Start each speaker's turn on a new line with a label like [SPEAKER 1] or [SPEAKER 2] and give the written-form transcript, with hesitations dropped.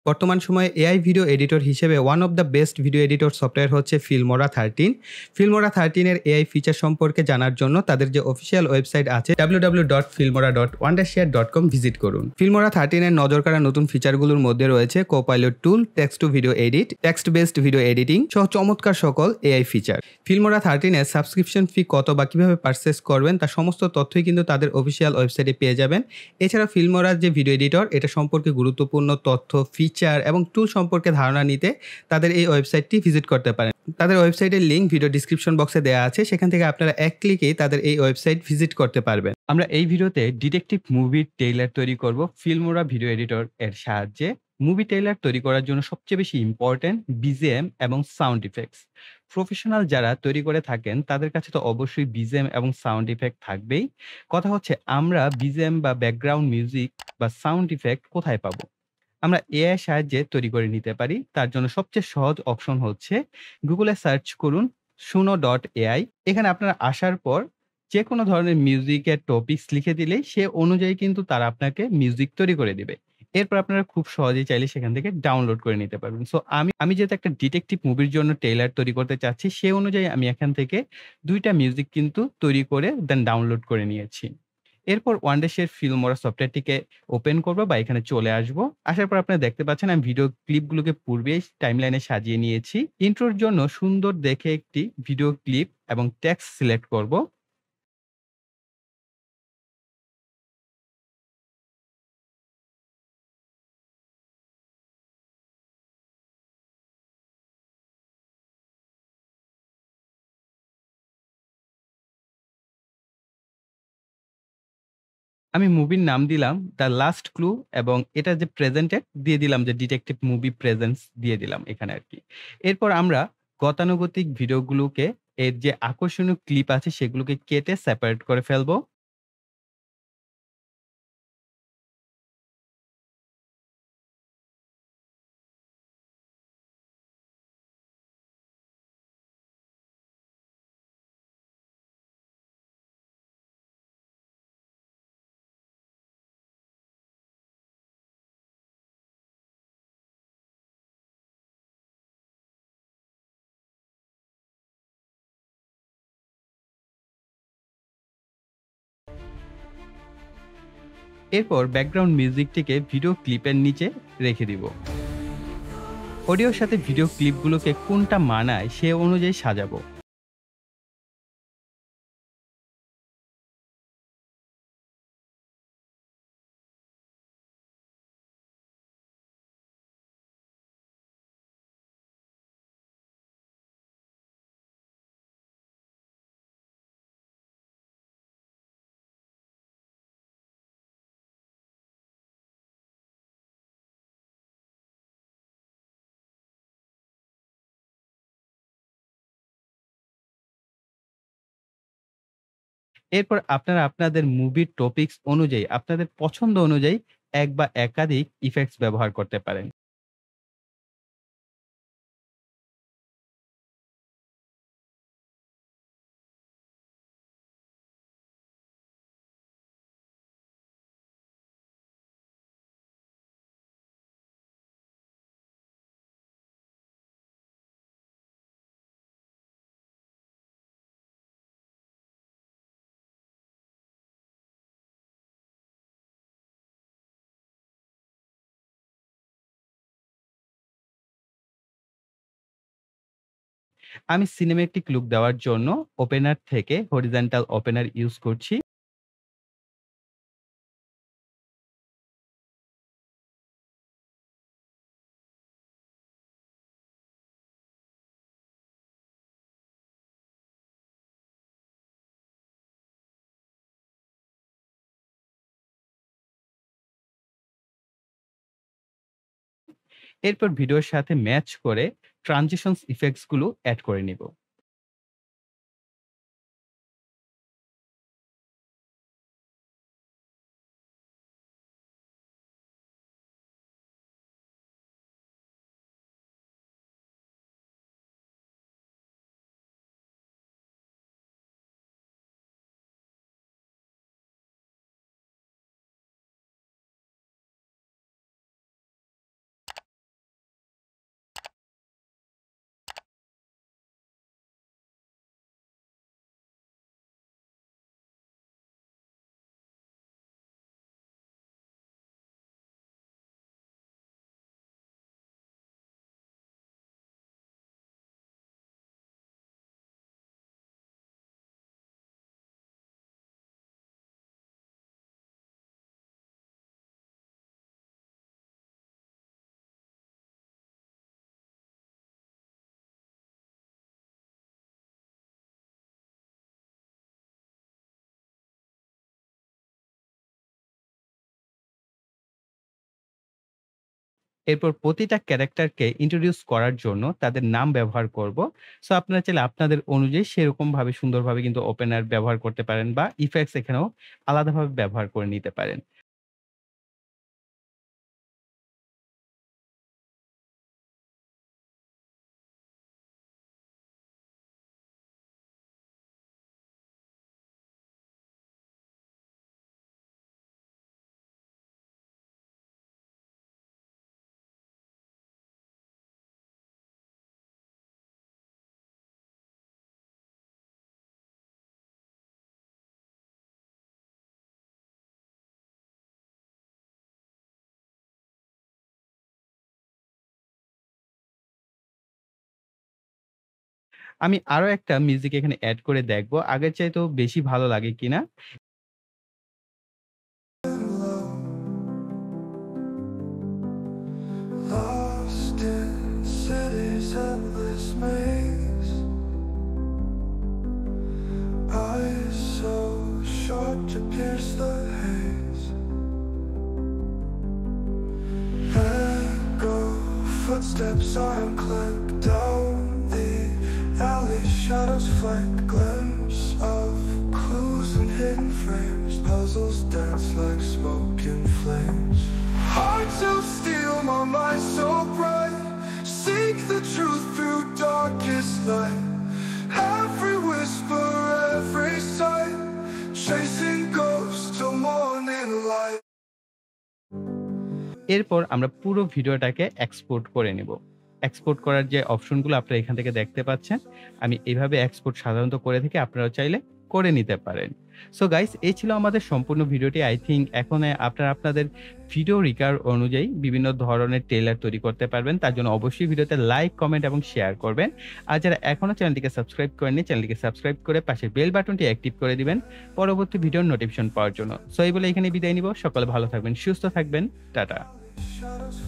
[SPEAKER 1] বর্তমান সময়ে AI video editor হিসেবে one of the best video editor software হচ্ছে ফিল্মোরা 13। ফিল্মোরা 13 এর এআই ফিচার সম্পর্কে জানার জন্য তাদের যে অফিসিয়াল ওয়েবসাইট আছে www.filmora.wondershare.com ভিজিট করুন। ফিল্মোরা 13 এর নজর কাড়া নতুন ফিচারগুলোর মধ্যে রয়েছে copilot tool, text to video edit, text based video editing সহ চমৎকার সকল এআই ফিচার। ফিল্মোরা 13 এর সাবস্ক্রিপশন ফি কত বা কিভাবে পারচেস করবেন তার সমস্ত তথ্যই কিন্তু তাদের অফিসিয়াল ওয়েবসাইটে পেয়ে যাবেন। এছাড়া ফিল্মোরার যে ভিডিও এডিটর এটা সম্পর্কে গুরুত্বপূর্ণ তথ্য, ফিচার এবং টুল সম্পর্কে ধারণা নিতে তাদের এই ওয়েবসাইটটি ভিজিট করতে পারেন। তাদের ওয়েবসাইটের লিঙ্ক ভিডিও ডিসক্রিপশন বক্সে দেওয়া আছে, সেখান থেকে আপনারা এক ক্লিকেই তাদের এই ওয়েবসাইট ভিজিট করতে পারবেন। আমরা এই ভিডিওতে ডিটেকটিভ মুভির ট্রেইলার তৈরি করব ফিল্মোরা ভিডিও এডিটর এর সাহায্যে। মুভি ট্রেইলার তৈরি করার জন্য সবচেয়ে বেশি ইম্পর্টেন্ট বিজিএম এবং সাউন্ড ইফেক্টস। প্রফেশনাল যারা তৈরি করে থাকেন তাদের কাছে তো অবশ্যই বিজিএম এবং সাউন্ড ইফেক্ট থাকবেই। কথা হচ্ছে আমরা বিজিএম বা ব্যাকগ্রাউন্ড মিউজিক বা সাউন্ড ইফেক্ট কোথায় পাবো? আমরা এআই সাহায্যে তৈরি করে নিতে পারি। তার জন্য সবচেয়ে সহজ অপশন হচ্ছে গুগলে সার্চ করুন suno.ai। এখানে আপনারা আসার পর যেকোনো ধরনের মিউজিকের টপিকস লিখে দিলেই সে অনুযায়ী কিন্তু তারা আপনাকে মিউজিক তৈরি করে দিবে। এরপর আপনারা খুব সহজেই চাইলে সেখান থেকে ডাউনলোড করে নিতে পারবেন। সো আমি যেহেতু একটা ডিটেকটিভ মুভির জন্য ট্রেইলার তৈরি করতে চাচ্ছি, সে অনুযায়ী আমি এখান থেকে ২ টা মিউজিক কিন্তু তৈরি করে দেন ডাউনলোড করে নিয়েছি। এরপর ওয়ান্ডারশেয়ার ফিল্মোরা সফটওয়্যারটিকে ওপেন করব বা এখানে চলে আসব। আসার পর আপনারা দেখতে পাচ্ছেন আমি ভিডিও ক্লিপগুলোকে পূর্বেই টাইমলাইনে সাজিয়ে নিয়েছি। ইন্ট্রোর জন্য সুন্দর দেখে একটি ভিডিও ক্লিপ এবং টেক্সট সিলেক্ট করব। আমি মুভির নাম দিলাম 'দ্য লাস্ট ক্লু' এবং এটা যে প্রেজেন্টেড দিয়ে দিলাম যে ডিটেকটিভ মুভি প্রেজেন্স দিয়ে দিলাম এখানে আরকি। এরপর আমরা গতানুগতিক ভিডিওগুলোকে এর যে আকর্ষণীয় ক্লিপ আছে সেগুলোকে কেটে সেপারেট করে ফেলব। এরপর ব্যাকগ্রাউন্ড মিউজিকটিকে ভিডিও ক্লিপের নিচে রেখে দিব। অডিওর সাথে ভিডিও ক্লিপগুলোকে কোনটা মানায় সে অনুযায়ী সাজাবো। এরপর আপনারা আপনাদের মুভির টপিকস অনুযায়ী আপনাদের পছন্দ অনুযায়ী এক বা একাধিক ইফেক্টস ব্যবহার করতে পারেন। আমি সিনেমেটিক লুক দেওয়ার জন্য ওপেনার থেকে হরিজন্টাল ওপেনার ইউজ করছি। এরপর ভিডিওর সাথে ম্যাচ করে ট্রানজিশনস ইফেক্টস গুলো এড করে নিব। এরপর প্রতিটা ক্যারেক্টারকে ইন্ট্রোডিউস করার জন্য তাদের নাম ব্যবহার করব। সো আপনারা চাইলে আপনাদের অনুযায়ী সেরকমভাবে সুন্দরভাবে কিন্তু ওপেনার ব্যবহার করতে পারেন বা ইফেক্টস এখানেও আলাদাভাবে ব্যবহার করে নিতে পারেন। আমি আরো একটা মিউজিক এখানে এড করে দেখব আগের চাইতেও বেশি ভালো লাগে কিনা।
[SPEAKER 2] Lost in city's endless maze, eyes so short to pierce the haze. Echo footsteps unclipped down the alley, shadows flank, glimpse of clues and hidden frames. Puzzles dance like smoke in flames. Hard to steal my mind so bright. Seek the truth through darkest night. Every whisper, every sight, chasing ghosts till morning light.
[SPEAKER 1] এরপর আমরা পুরো ভিডিওটাকে export করে নিব। Export করার যে অপশনগুলো আপনারা এখান থেকে দেখতে পাচ্ছেন, আমি এভাবে এক্সপোর্ট সাধারণত করে থাকি, আপনারাও চাইলে করে নিতে পারেন। সো গাইস, এই ছিল আমাদের সম্পূর্ণ ভিডিওটি। আই থিংক এখন আপনারা আপনাদের ভিডিও রিকোয়ার অনুযায়ী বিভিন্ন ধরনের ট্রেইলার তৈরি করতে পারবেন। তার জন্য অবশ্যই ভিডিওতে লাইক, কমেন্ট এবং শেয়ার করবেন। আর যারা এখনো চ্যানেলটিকে সাবস্ক্রাইব করেননি, চ্যানেলটিকে সাবস্ক্রাইব করে পাশের বেল বাটনটি অ্যাক্টিভ করে দিবেন পরবর্তী ভিডিওর নোটিফিকেশন পাওয়ার জন্য। সো এই বলে এখানে বিদায় নিব। সকলে ভালো থাকবেন, সুস্থ থাকবেন। টাটা।
[SPEAKER 2] Shadows